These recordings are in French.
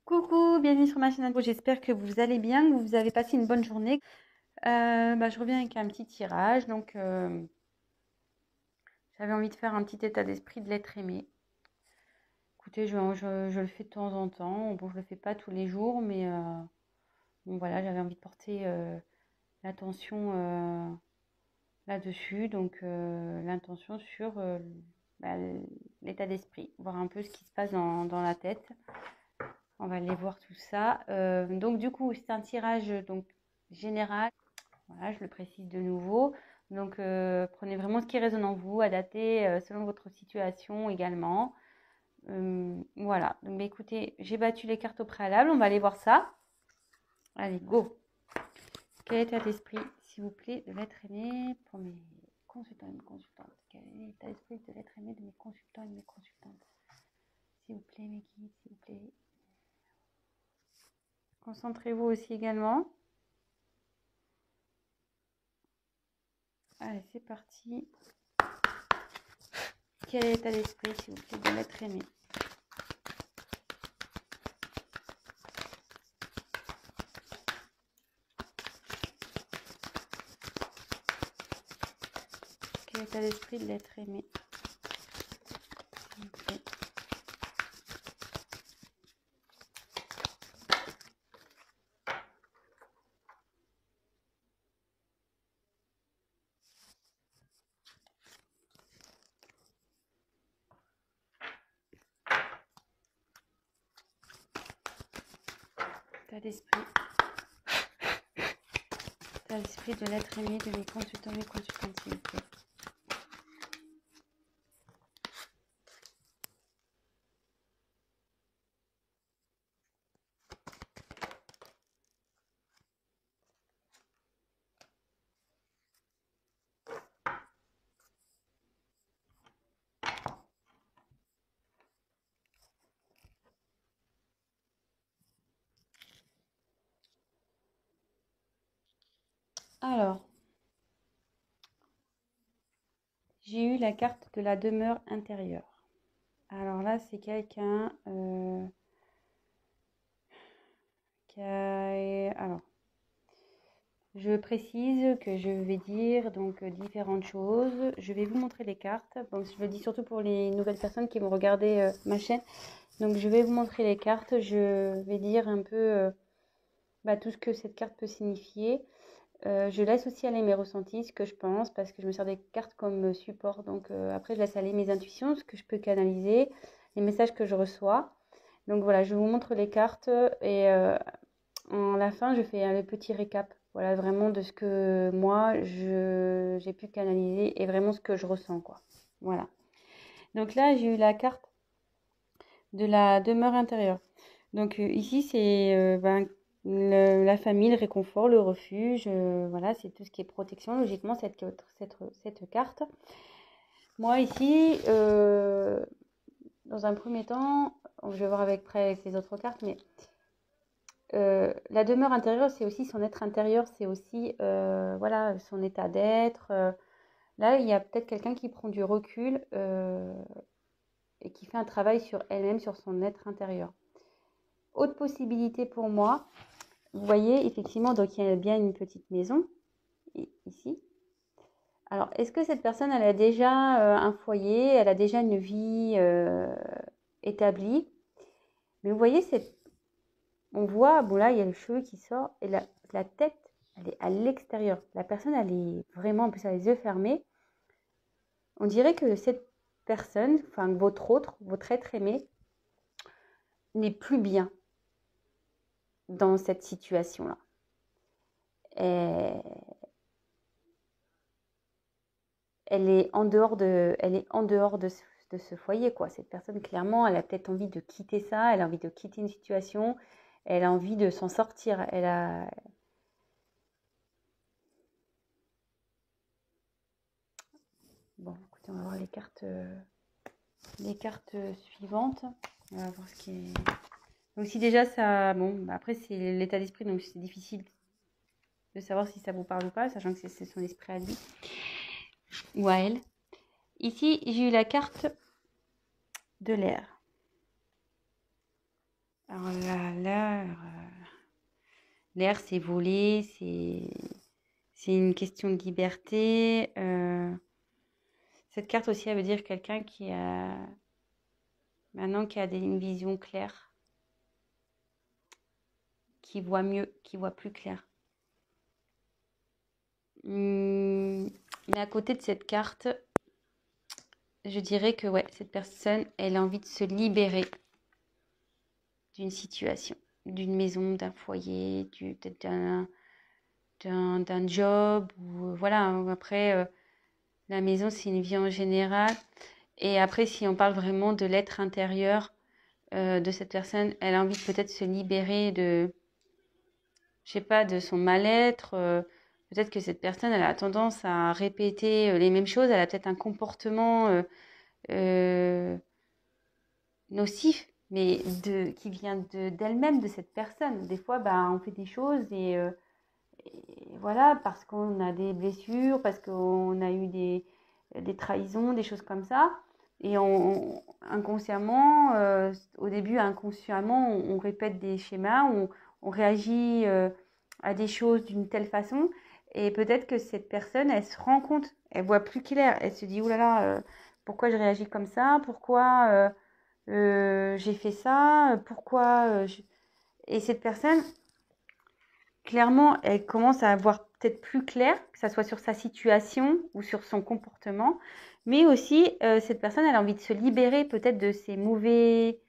Coucou, bienvenue sur ma chaîne. J'espère que vous allez bien, que vous avez passé une bonne journée. Je reviens avec un petit tirage. Donc, j'avais envie de faire un petit état d'esprit de l'être aimé. Écoutez, je le fais de temps en temps. Bon, je le fais pas tous les jours, mais bon, voilà, j'avais envie de porter l'attention là-dessus. Donc, l'intention sur bah, l'état d'esprit, voir un peu ce qui se passe dans la tête. On va aller voir tout ça. Donc du coup, c'est un tirage donc général. Voilà, je le précise de nouveau. Donc prenez vraiment ce qui résonne en vous, adaptez selon votre situation également. Voilà. Donc écoutez, j'ai battu les cartes au préalable. On va aller voir ça. Allez, go. Quel état d'esprit, s'il vous plaît, de l'être aimé pour mes consultants et mes consultantes? Quel est l'état d'esprit de l'être aimé de mes consultants et de mes consultantes? S'il vous plaît, mes guides, s'il vous plaît. Concentrez-vous aussi également. Allez, c'est parti. Quel est l'état d'esprit, s'il vous plaît, de l'être aimé? Quel est l'état d'esprit de l'être aimé, s'il vous plaît? État d'esprit. État d'esprit de l'être aimé de mes consultants, mes consultantes, s'il vous plaît. Alors, j'ai eu la carte de la demeure intérieure. Alors là, c'est quelqu'un qui a... Alors, je précise que je vais dire donc différentes choses. Je vais vous montrer les cartes. Donc, je le dis surtout pour les nouvelles personnes qui vont regarder ma chaîne. Donc, je vais vous montrer les cartes. Je vais dire un peu tout ce que cette carte peut signifier. Je laisse aussi aller mes ressentis, ce que je pense, parce que je me sers des cartes comme support. Donc après, je laisse aller mes intuitions, ce que je peux canaliser, les messages que je reçois. Donc voilà, je vous montre les cartes et en la fin, je fais le petit récap. Voilà, vraiment de ce que moi, j'ai pu canaliser et vraiment ce que je ressens, quoi. Voilà. Donc là, j'ai eu la carte de la demeure intérieure. Donc ici, c'est la famille, le réconfort, le refuge. Voilà, c'est tout ce qui est protection, logiquement, cette carte. Moi, ici, dans un premier temps, je vais voir avec les autres cartes, mais la demeure intérieure, c'est aussi son être intérieur, c'est aussi voilà, son état d'être. Là, il y a peut-être quelqu'un qui prend du recul et qui fait un travail sur elle-même, sur son être intérieur. Autre possibilité pour moi, vous voyez, effectivement, donc il y a bien une petite maison, ici. Alors, est-ce que cette personne, elle a déjà un foyer, elle a déjà une vie établie? Mais vous voyez, on voit, bon là, il y a le cheveu qui sort, et la tête, elle est à l'extérieur. La personne, elle est vraiment, en plus, elle a les yeux fermés. On dirait que cette personne, enfin, votre être aimé, n'est plus bien dans cette situation-là. Et elle est en dehors de ce foyer, quoi. Cette personne, clairement, elle a peut-être envie de quitter ça, elle a envie de quitter une situation, elle a envie de s'en sortir. Bon, écoutez, on va voir les cartes suivantes. On va voir ce qui est... Donc si déjà ça... Bon, après, c'est l'état d'esprit, donc c'est difficile de savoir si ça vous parle ou pas, sachant que c'est son esprit à lui ou à elle. Ici, j'ai eu la carte de l'air. Alors là, l'air, c'est voler, c'est une question de liberté. Cette carte aussi, elle veut dire quelqu'un qui a maintenant une vision claire, qui voit mieux, qui voit plus clair. Mais à côté de cette carte, je dirais que ouais, cette personne, elle a envie de se libérer d'une situation, d'une maison, d'un foyer, peut-être d'un job. Ou, voilà, après, la maison, c'est une vie en général. Et après, si on parle vraiment de l'être intérieur de cette personne, elle a envie de peut-être se libérer de, je sais pas, de son mal-être. Peut-être que cette personne, elle a tendance à répéter les mêmes choses. Elle a peut-être un comportement euh, nocif, mais qui vient d'elle-même, de cette personne. Des fois, bah, on fait des choses et voilà, parce qu'on a des blessures, parce qu'on a eu des trahisons, des choses comme ça. Et inconsciemment, au début, inconsciemment, on répète des schémas, on réagit à des choses d'une telle façon. Et peut-être que cette personne, elle se rend compte, elle voit plus clair. Elle se dit, oulala, pourquoi je réagis comme ça? Pourquoi j'ai fait ça? Pourquoi Et cette personne, clairement, elle commence à avoir peut-être plus clair, que ça soit sur sa situation ou sur son comportement, mais aussi cette personne, elle a envie de se libérer peut-être de ses ouais,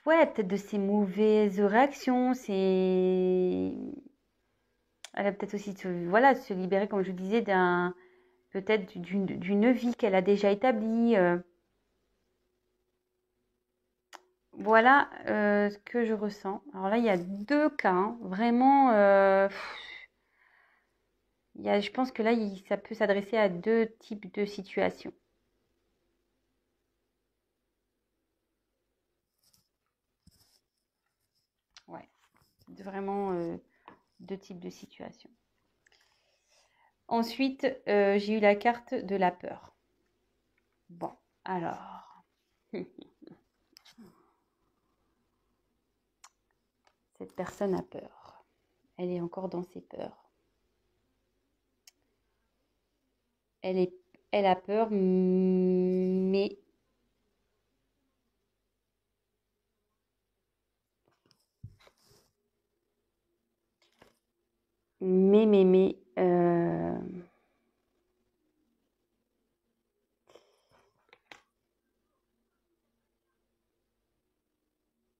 peut-être de ses mauvaises réactions, elle a peut-être aussi voilà, de se libérer, comme je disais, peut-être d'une vie qu'elle a déjà établie. Voilà ce que je ressens. Alors là, il y a deux cas, hein, vraiment. Je pense que là, ça peut s'adresser à deux types de situations. Ouais, vraiment deux types de situations. Ensuite, j'ai eu la carte de la peur. Bon, alors, cette personne a peur. Elle est encore dans ses peurs. Elle est, elle a peur, mais,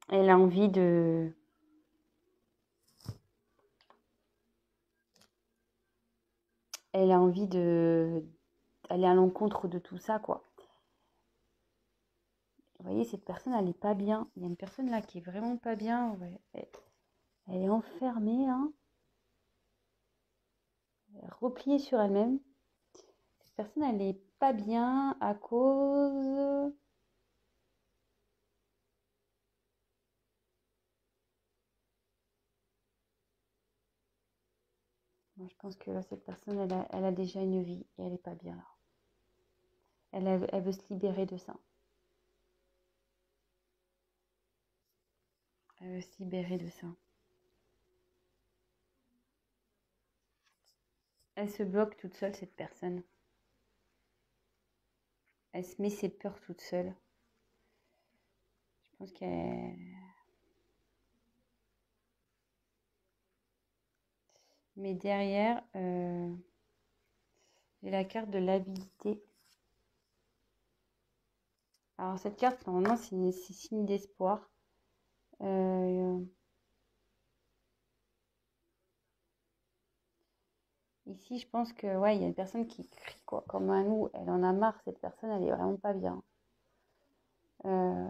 elle a envie elle a envie de, aller à l'encontre de tout ça, quoi. Vous voyez, cette personne, elle n'est pas bien. Il y a une personne là qui est vraiment pas bien. Ouais. Elle est enfermée, hein, repliée sur elle-même. Cette personne, elle n'est pas bien à cause... Moi, je pense que là, cette personne, elle a déjà une vie et elle n'est pas bien là. Elle veut se libérer de ça. Elle veut se libérer de ça. Elle se bloque toute seule, cette personne. Elle se met ses peurs toute seule. Je pense qu'elle... Mais derrière, j'ai la carte de l'habilité. Alors cette carte, normalement, c'est signe d'espoir. Ici, je pense que ouais, il y a une personne qui crie quoi, comme un loup. Elle en a marre, cette personne, elle est vraiment pas bien. Euh,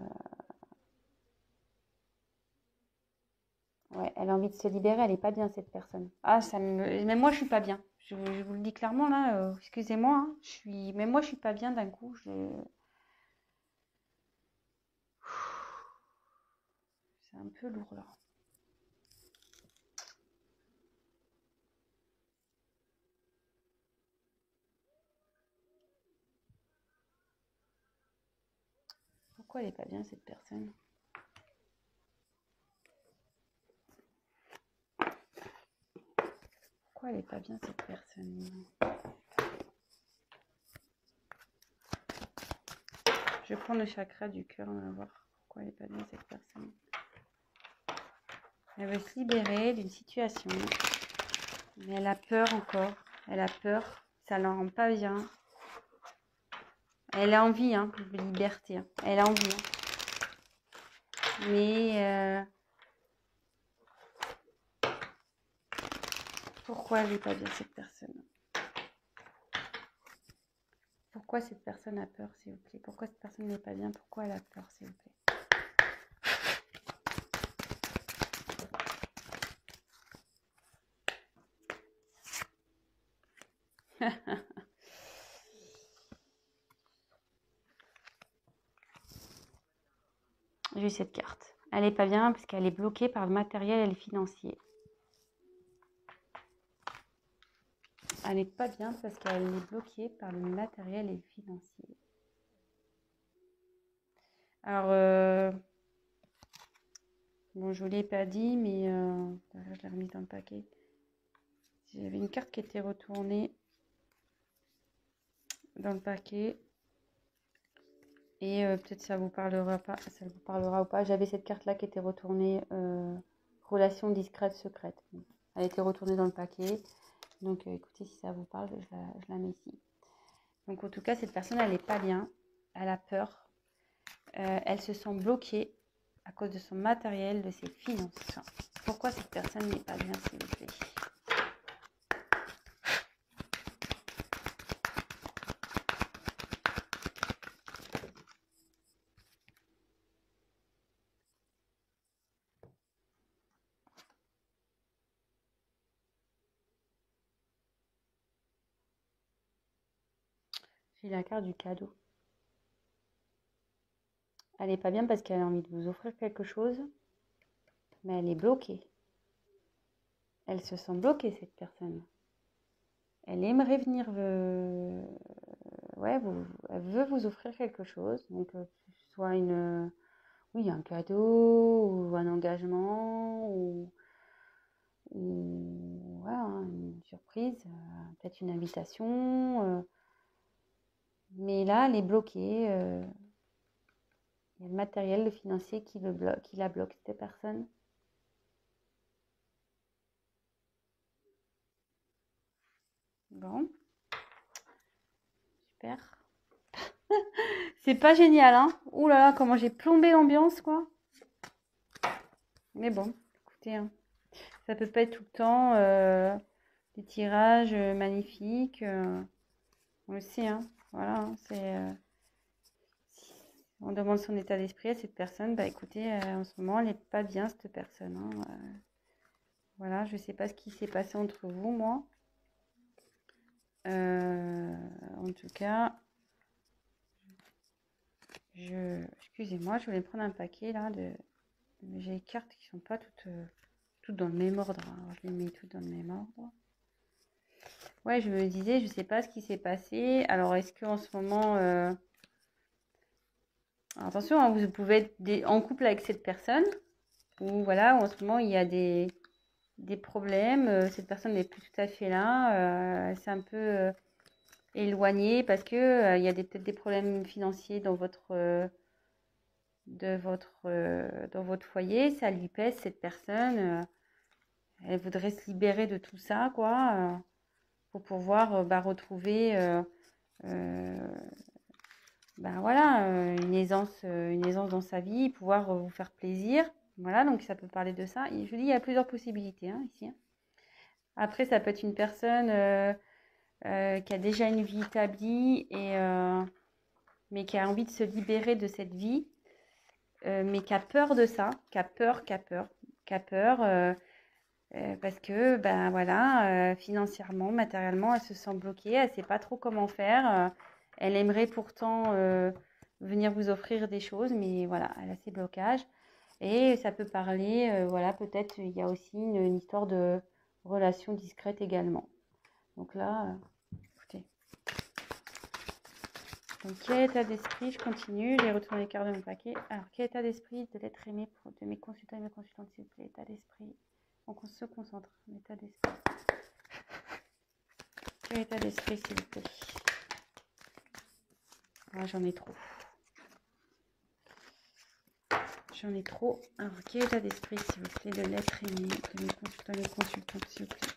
ouais, elle a envie de se libérer, elle est pas bien cette personne. Ah, même moi, je suis pas bien. Je vous le dis clairement là. Excusez-moi, hein, même moi, je suis pas bien d'un coup. C'est un peu lourd là. Pourquoi elle est pas bien cette personne? Pourquoi elle n'est pas bien cette personne? Je prends le chakra du cœur, on va voir pourquoi elle n'est pas bien cette personne. Elle veut se libérer d'une situation, mais elle a peur encore. Elle a peur, ça ne la rend pas bien. Elle a envie de liberté, elle a envie. Mais pourquoi elle n'est pas bien cette personne? Pourquoi cette personne a peur, s'il vous plaît? Pourquoi cette personne n'est pas bien? Pourquoi elle a peur, s'il vous plaît? J'ai cette carte. Elle n'est pas bien parce qu'elle est bloquée par le matériel et le financier. Elle n'est pas bien parce qu'elle est bloquée par le matériel et le financier. Alors, bon, je ne vous l'ai pas dit, mais je l'ai remis dans le paquet. J'avais une carte qui était retournée dans le paquet. Et peut-être ça vous parlera pas, ça vous parlera ou pas. J'avais cette carte-là qui était retournée, relation discrète, secrète. Elle était retournée dans le paquet. Donc écoutez, si ça vous parle, je la mets ici. Donc en tout cas, cette personne, elle n'est pas bien. Elle a peur. Elle se sent bloquée à cause de son matériel, de ses finances. Pourquoi cette personne n'est pas bien, s'il vous plaît? J'ai la carte du cadeau. Elle n'est pas bien parce qu'elle a envie de vous offrir quelque chose, mais elle est bloquée. Elle se sent bloquée, cette personne. Elle aimerait venir, ouais, elle veut vous offrir quelque chose, donc que ce soit oui, un cadeau ou un engagement ou voilà, une surprise, peut-être une invitation. Mais là, elle est bloquée. Il y a le matériel, le financier qui la bloque, cette personne. Bon, super. C'est pas génial, hein? Ouh là là, comment j'ai plombé l'ambiance, quoi. Mais bon, écoutez, ça peut pas être tout le temps des tirages magnifiques. On le sait, hein. Voilà, c'est... si on demande son état d'esprit à cette personne, bah écoutez, en ce moment, elle n'est pas bien, cette personne. Voilà, je sais pas ce qui s'est passé entre vous, moi. En tout cas... Excusez-moi, je voulais prendre un paquet là j'ai des cartes qui sont pas toutes dans le même ordre. Alors, je les mets toutes dans le même ordre. Ouais, je me disais, je sais pas ce qui s'est passé. Alors, est-ce qu'en ce moment... Alors, attention, hein, vous pouvez être en couple avec cette personne. Ou voilà, en ce moment, il y a des problèmes. Cette personne n'est plus tout à fait là. Elle s'est un peu éloignée parce que il y a peut-être des problèmes financiers dans votre... dans votre foyer, ça lui pèse, cette personne, elle voudrait se libérer de tout ça, quoi, pour pouvoir retrouver voilà, une aisance dans sa vie, pouvoir vous faire plaisir. Voilà, donc ça peut parler de ça. Et je vous dis, il y a plusieurs possibilités ici. Après, ça peut être une personne qui a déjà une vie établie, mais qui a envie de se libérer de cette vie. Mais qui a peur de ça, qui a peur, parce que, ben voilà, financièrement, matériellement, elle se sent bloquée, elle ne sait pas trop comment faire. Elle aimerait pourtant venir vous offrir des choses, mais voilà, elle a ses blocages. Et ça peut parler, voilà, peut-être il y a aussi une histoire de relation discrète également. Donc là, écoutez. Donc, quel état d'esprit, je continue, j'ai retourné les cartes de mon paquet. Alors, quel état d'esprit de l'être aimé de mes consultants et mes consultantes, s'il vous plaît, état d'esprit. On se concentre, l'état d'esprit. Quel état d'esprit, s'il vous plaît? Ah, j'en ai trop. J'en ai trop. Alors, quel état d'esprit, s'il vous plaît, de l'être aimé, de mes consultants et consultantes, s'il vous plaît?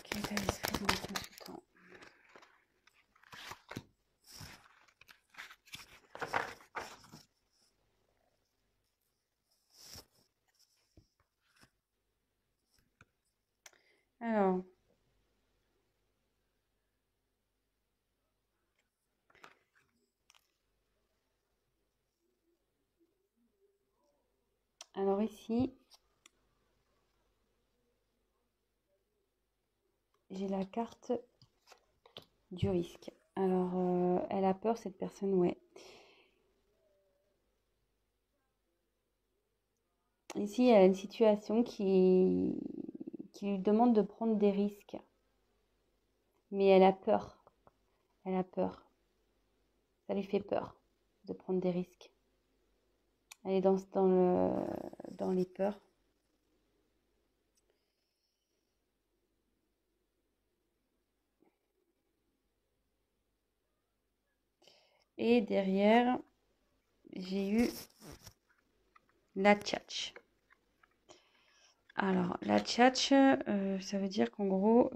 Quel état d'esprit de mes consultants? Alors ici, j'ai la carte du risque. Alors, elle a peur, cette personne, ouais. Ici, il y a une situation qui lui demande de prendre des risques. Mais elle a peur. Elle a peur. Ça lui fait peur de prendre des risques. Elle est dans les peurs. Et derrière, j'ai eu la tchatch. Alors, la tchatch, ça veut dire qu'en gros,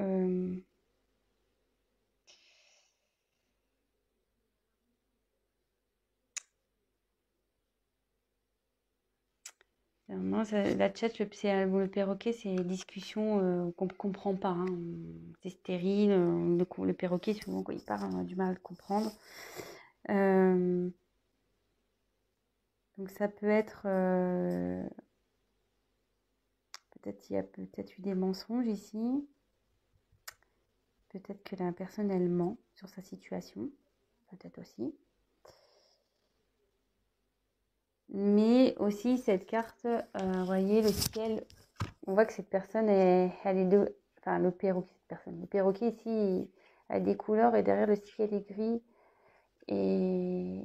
non, la tchatch, le perroquet, c'est des discussions qu'on ne comprend pas, hein. C'est stérile. Le perroquet, souvent, quand il parle, on a du mal à le comprendre. Donc, ça peut être... peut-être il y a peut-être eu des mensonges ici. Peut-être que la personne, elle ment sur sa situation. Peut-être aussi. Mais aussi, cette carte, vous voyez, le ciel, on voit que cette personne, elle est de... Enfin, le perroquet, cette personne. Le perroquet, ici, a des couleurs et derrière le ciel est gris. Et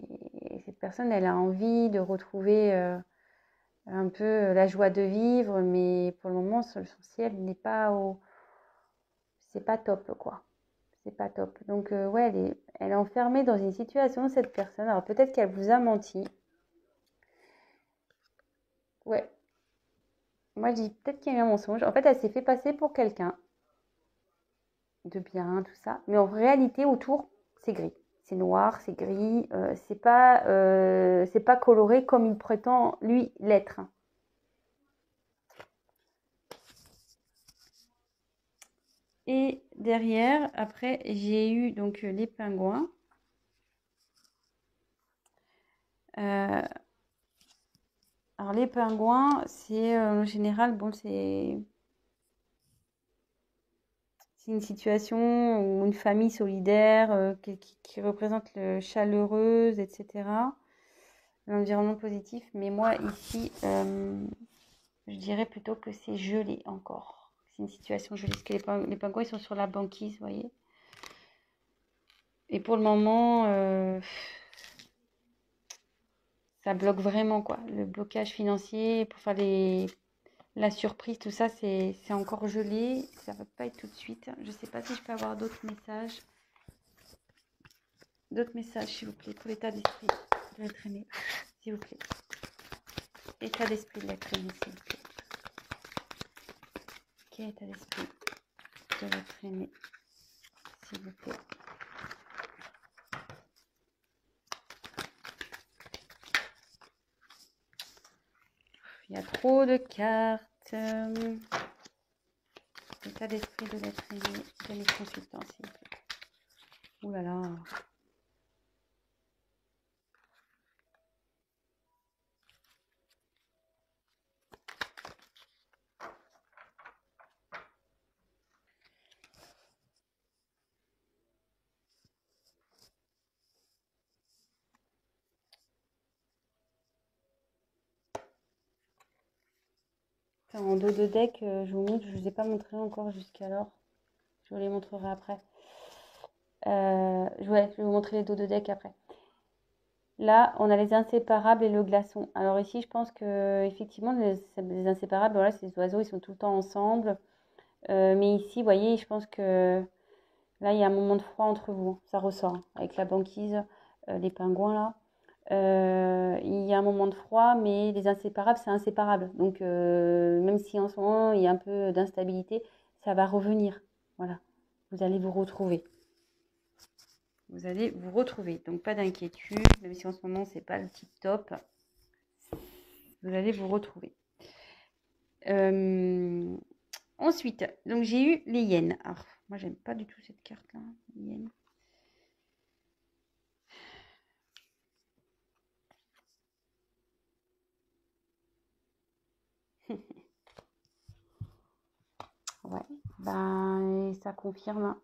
cette personne, elle a envie de retrouver un peu la joie de vivre, mais pour le moment, son ciel n'est pas au... C'est pas top, quoi. C'est pas top. Donc, ouais, elle est enfermée dans une situation, cette personne. Alors, peut-être qu'elle vous a menti. Ouais. Moi, je dis peut-être qu'il y a eu un mensonge. En fait, elle s'est fait passer pour quelqu'un de bien, tout ça. Mais en réalité, autour, c'est gris. C'est noir, c'est gris. C'est pas coloré comme il prétend, lui, l'être. Et derrière, après, j'ai eu donc les pingouins. Euh, alors, les pingouins, c'est en général, bon, c'est une situation ou une famille solidaire qui représente le chaleureuse, etc. L'environnement positif. Mais moi, ici, je dirais plutôt que c'est gelé encore. C'est une situation gelée. Parce que les pingouins, ils sont sur la banquise, vous voyez. Et pour le moment, ça bloque vraiment, quoi. Le blocage financier pour faire la surprise, tout ça, c'est encore gelé. Ça va pas être tout de suite. Je sais pas si je peux avoir d'autres messages. D'autres messages, s'il vous plaît, pour l'état d'esprit de l'être aimé, s'il vous plaît. État d'esprit de l'être aimé, s'il vous plaît. Quel état d'esprit de l'être aimé, s'il vous plaît. Il y a trop de cartes. L'état d'esprit de l'être aimé de mes consultants, s'il vous plaît. Ouh là là. En dos de deck, je vous montre, je ne vous ai pas montré encore jusqu'alors. Je vous les montrerai après. Je vais vous montrer les dos de deck après. Là, on a les inséparables et le glaçon. Alors ici, je pense que effectivement, les inséparables, voilà, ces oiseaux, ils sont tout le temps ensemble. Mais ici, vous voyez, je pense que là, il y a un moment de froid entre vous. Ça ressort hein, avec la banquise, les pingouins là. Il y a un moment de froid, mais les inséparables, c'est inséparable. Donc, même si en ce moment, il y a un peu d'instabilité, ça va revenir. Voilà, vous allez vous retrouver. Vous allez vous retrouver. Donc, pas d'inquiétude, même si en ce moment, c'est pas le tip top. Vous allez vous retrouver. Ensuite, donc j'ai eu les hyènes. Alors, moi, j'aime pas du tout cette carte-là, les hyènes. Ouais, ben, ça confirme.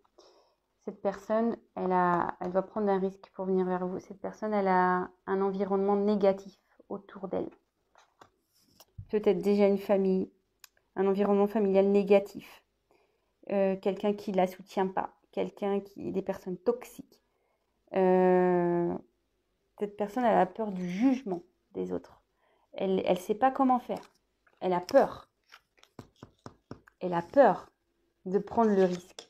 Cette personne, elle va prendre un risque pour venir vers vous. Cette personne, elle a un environnement négatif autour d'elle. Peut-être déjà une famille, un environnement familial négatif. Quelqu'un qui ne la soutient pas. Des personnes toxiques. Cette personne, elle a peur du jugement des autres. Elle ne sait pas comment faire. Elle a peur. Elle a peur de prendre le risque,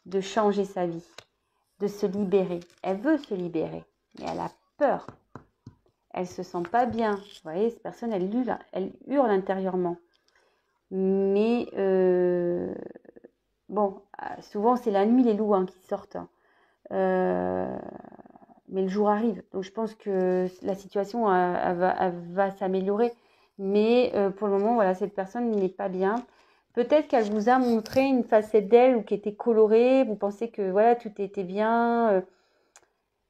de changer sa vie, de se libérer. Elle veut se libérer, mais elle a peur. Elle se sent pas bien. Vous voyez, cette personne, elle hurle intérieurement. Mais bon, souvent c'est la nuit les loups hein, qui sortent. Mais le jour arrive. Donc je pense que la situation elle va s'améliorer. Mais pour le moment, voilà, cette personne n'est pas bien. Peut-être qu'elle vous a montré une facette d'elle ou qui était colorée. Vous pensez que voilà, tout était bien.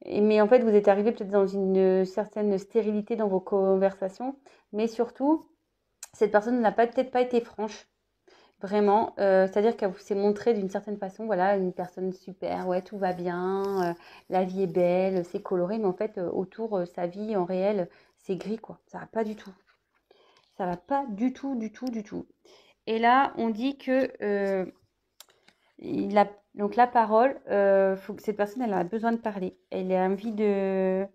Mais en fait, vous êtes arrivé peut-être dans une certaine stérilité dans vos conversations. Mais surtout, cette personne n'a peut-être pas été franche. Vraiment, c'est-à-dire qu'elle s'est montrée d'une certaine façon, voilà, une personne super, ouais, tout va bien, la vie est belle, c'est coloré, mais en fait, autour, sa vie en réel, c'est gris, quoi. Ça va pas du tout. Ça va pas du tout, du tout, du tout. Et là, on dit que donc la parole, faut que cette personne, elle a besoin de parler. Elle a envie de,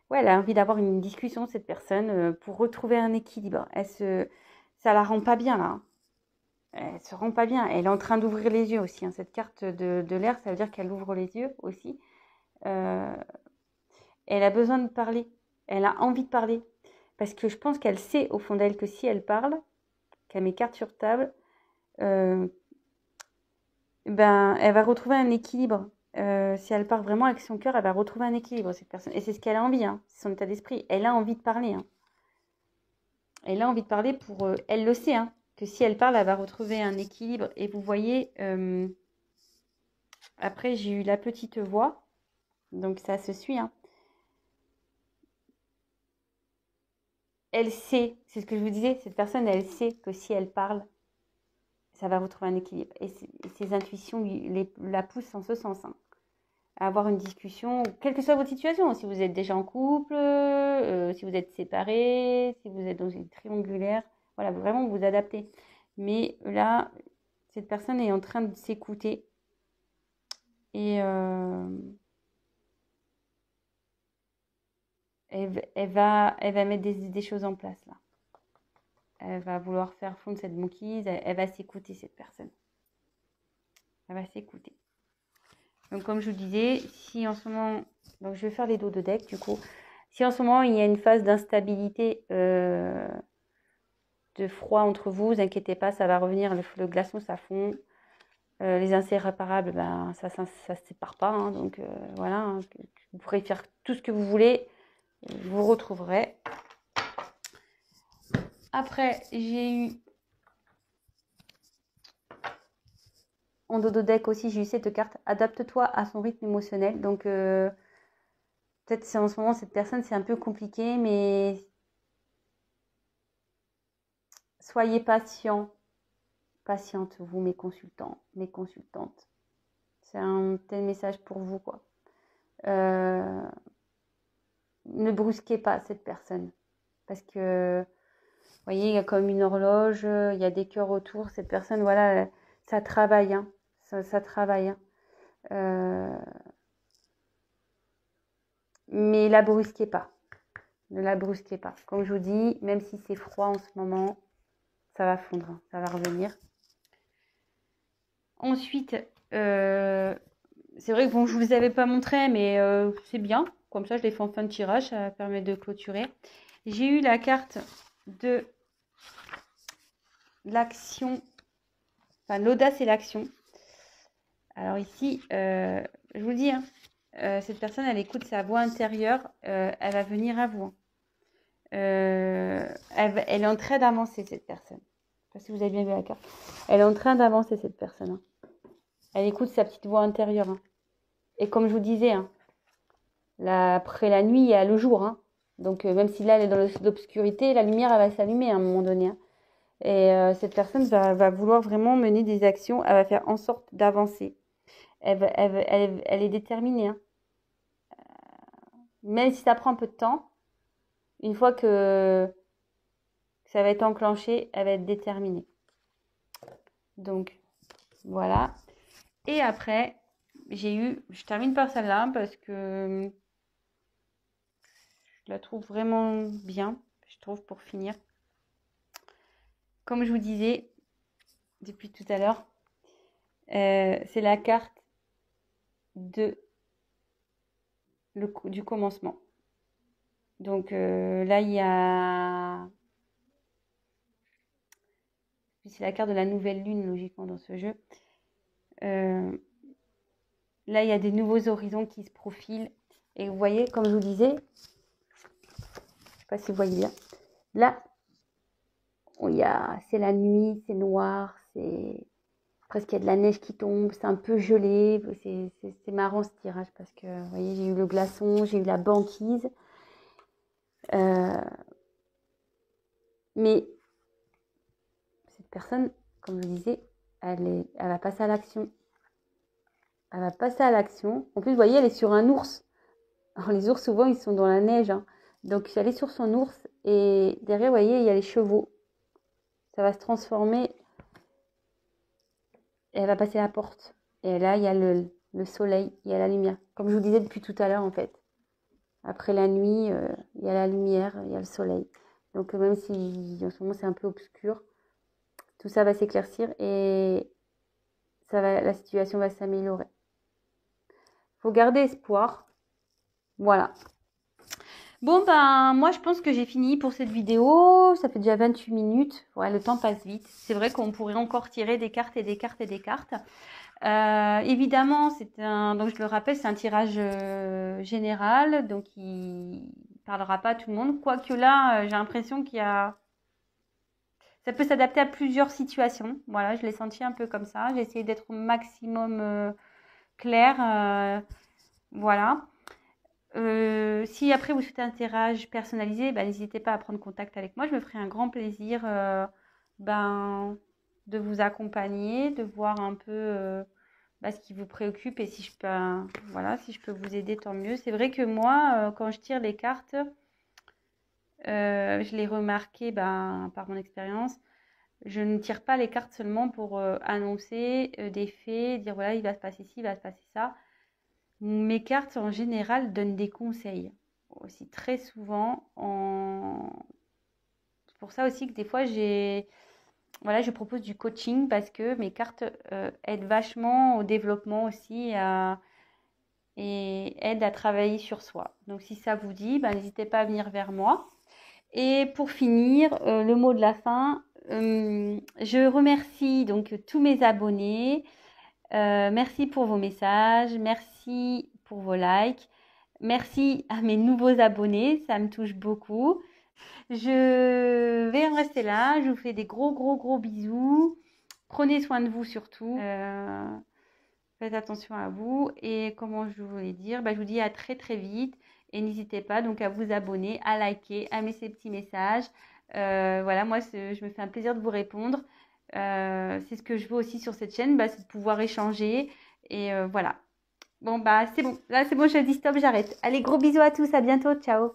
ouais, elle a envie d'avoir une discussion, cette personne, pour retrouver un équilibre. Ça la rend pas bien là, hein. Elle se rend pas bien. Elle est en train d'ouvrir les yeux aussi, hein. Cette carte de l'air, ça veut dire qu'elle ouvre les yeux aussi. Euh, Elle a besoin de parler. Elle a envie de parler. Parce que je pense qu'elle sait au fond d'elle que si elle parle, qu'elle met carte sur table, euh, ben, elle va retrouver un équilibre. Si elle part vraiment avec son cœur, elle va retrouver un équilibre, cette personne. Et c'est ce qu'elle a envie, hein. C'est son état d'esprit. Elle a envie de parler, hein. Elle a envie de parler pour... elle le sait, hein, que si elle parle, elle va retrouver un équilibre. Et vous voyez... après, j'ai eu la petite voix, donc ça se suit, hein. Elle sait, c'est ce que je vous disais, cette personne, elle sait que si elle parle, ça va retrouver un équilibre. Et ses intuitions la poussent en ce sens, hein, à avoir une discussion, quelle que soit votre situation, si vous êtes déjà en couple, si vous êtes séparés, si vous êtes dans une triangulaire, voilà, vraiment vous adaptez. Mais là, cette personne est en train de s'écouter et elle va mettre des choses en place là. Elle va vouloir faire fondre cette banquise. Elle va s'écouter, cette personne. Elle va s'écouter. Donc, comme je vous disais, si en ce moment... Donc, je vais faire les dos de deck, du coup. Si en ce moment, il y a une phase d'instabilité, de froid entre vous, vous inquiétez pas, ça va revenir. Le glaçon, ça fond. Les inséparables, ben, ça se sépare pas. Hein, donc, voilà. Hein, vous pourrez faire tout ce que vous voulez. Vous retrouverez. Après, j'ai eu en dos de deck aussi, j'ai eu cette carte. Adapte-toi à son rythme émotionnel. Donc, peut-être c'est en ce moment, cette personne, c'est un peu compliqué, mais soyez patient. Patiente, vous, mes consultants, mes consultantes. C'est un tel message pour vous, quoi. Ne brusquez pas cette personne. Parce que voyez, il y a comme une horloge, il y a des cœurs autour. Cette personne, voilà, ça travaille, hein, ça travaille, hein. Mais la brusquez pas. Ne la brusquez pas. Comme je vous dis, même si c'est froid en ce moment, ça va fondre, hein, ça va revenir. Ensuite, c'est vrai que bon, je vous avais pas montré, mais c'est bien. Comme ça, je l'ai fait en fin de tirage, ça permet de clôturer. J'ai eu la carte de l'action, enfin l'audace et l'action. Alors ici, je vous le dis, hein, cette personne, elle écoute sa voix intérieure, elle va venir à vous. Elle est en train d'avancer, cette personne. Je ne sais pas si vous avez bien vu la carte. Elle est en train d'avancer, cette personne, hein. Elle écoute sa petite voix intérieure, hein. Et comme je vous disais, hein, après la nuit, il y a le jour, hein. Donc même si là, elle est dans l'obscurité, la lumière, elle va s'allumer à un moment donné, hein. Et cette personne va vouloir vraiment mener des actions. Elle va faire en sorte d'avancer. Elle est déterminée, hein. Même si ça prend un peu de temps, une fois que ça va être enclenché, elle va être déterminée. Donc, voilà. Et après, je termine par celle-là parce que je la trouve vraiment bien, je trouve, pour finir. Comme je vous disais depuis tout à l'heure, c'est la carte du commencement. Donc là, il y a... C'est la carte de la nouvelle lune, logiquement, dans ce jeu. Là, il y a des nouveaux horizons qui se profilent. Et vous voyez, comme je vous disais, je ne sais pas si vous voyez bien, là, c'est la nuit, c'est noir, c'est presque il y a de la neige qui tombe, c'est un peu gelé. C'est marrant ce tirage parce que, vous voyez, j'ai eu le glaçon, j'ai eu la banquise. Mais cette personne, comme je disais, elle va passer à l'action. Elle va passer à l'action. En plus, vous voyez, elle est sur un ours. Alors, les ours, souvent, ils sont dans la neige, hein. Donc, elle est sur son ours. Et derrière, vous voyez, il y a les chevaux. Ça va se transformer. Et elle va passer la porte. Et là, il y a le soleil, il y a la lumière. Comme je vous disais depuis tout à l'heure, en fait. Après la nuit, il y a la lumière, il y a le soleil. Donc, même si en ce moment, c'est un peu obscur, tout ça va s'éclaircir et la situation va s'améliorer. Il faut garder espoir. Voilà. Bon, ben, moi, je pense que j'ai fini pour cette vidéo. Ça fait déjà 28 minutes. Ouais, le temps passe vite. C'est vrai qu'on pourrait encore tirer des cartes et des cartes et des cartes. Évidemment, donc je le rappelle, c'est un tirage général. Donc, il parlera pas à tout le monde. Quoique là, j'ai l'impression ça peut s'adapter à plusieurs situations. Voilà, je l'ai senti un peu comme ça. J'ai essayé d'être au maximum clair. Voilà. Si après vous souhaitez un tirage personnalisé, n'hésitez pas à prendre contact avec moi. Je me ferai un grand plaisir de vous accompagner, de voir un peu ce qui vous préoccupe et si je peux vous aider, tant mieux. C'est vrai que moi, quand je tire les cartes, je l'ai remarqué par mon expérience. Je ne tire pas les cartes seulement pour annoncer des faits, dire voilà, il va se passer ci, il va se passer ça. Mes cartes, en général, donnent des conseils. Aussi, très souvent. C'est pour ça aussi que des fois, je propose du coaching parce que mes cartes aident vachement au développement aussi et aident à travailler sur soi. Donc, si ça vous dit, n'hésitez pas à venir vers moi. Et pour finir, le mot de la fin, je remercie donc tous mes abonnés. Merci pour vos messages, merci pour vos likes, merci à mes nouveaux abonnés, ça me touche beaucoup. Je vais en rester là, je vous fais des gros gros gros bisous. Prenez soin de vous surtout. Faites attention à vous et comment je voulais dire, je vous dis à très très vite et n'hésitez pas donc à vous abonner, à liker, à mettre ces petits messages. Voilà, moi je me fais un plaisir de vous répondre. C'est ce que je veux aussi sur cette chaîne, c'est de pouvoir échanger et voilà. Bon c'est bon, là c'est bon, je dis stop, j'arrête. Allez, gros bisous à tous, à bientôt, ciao.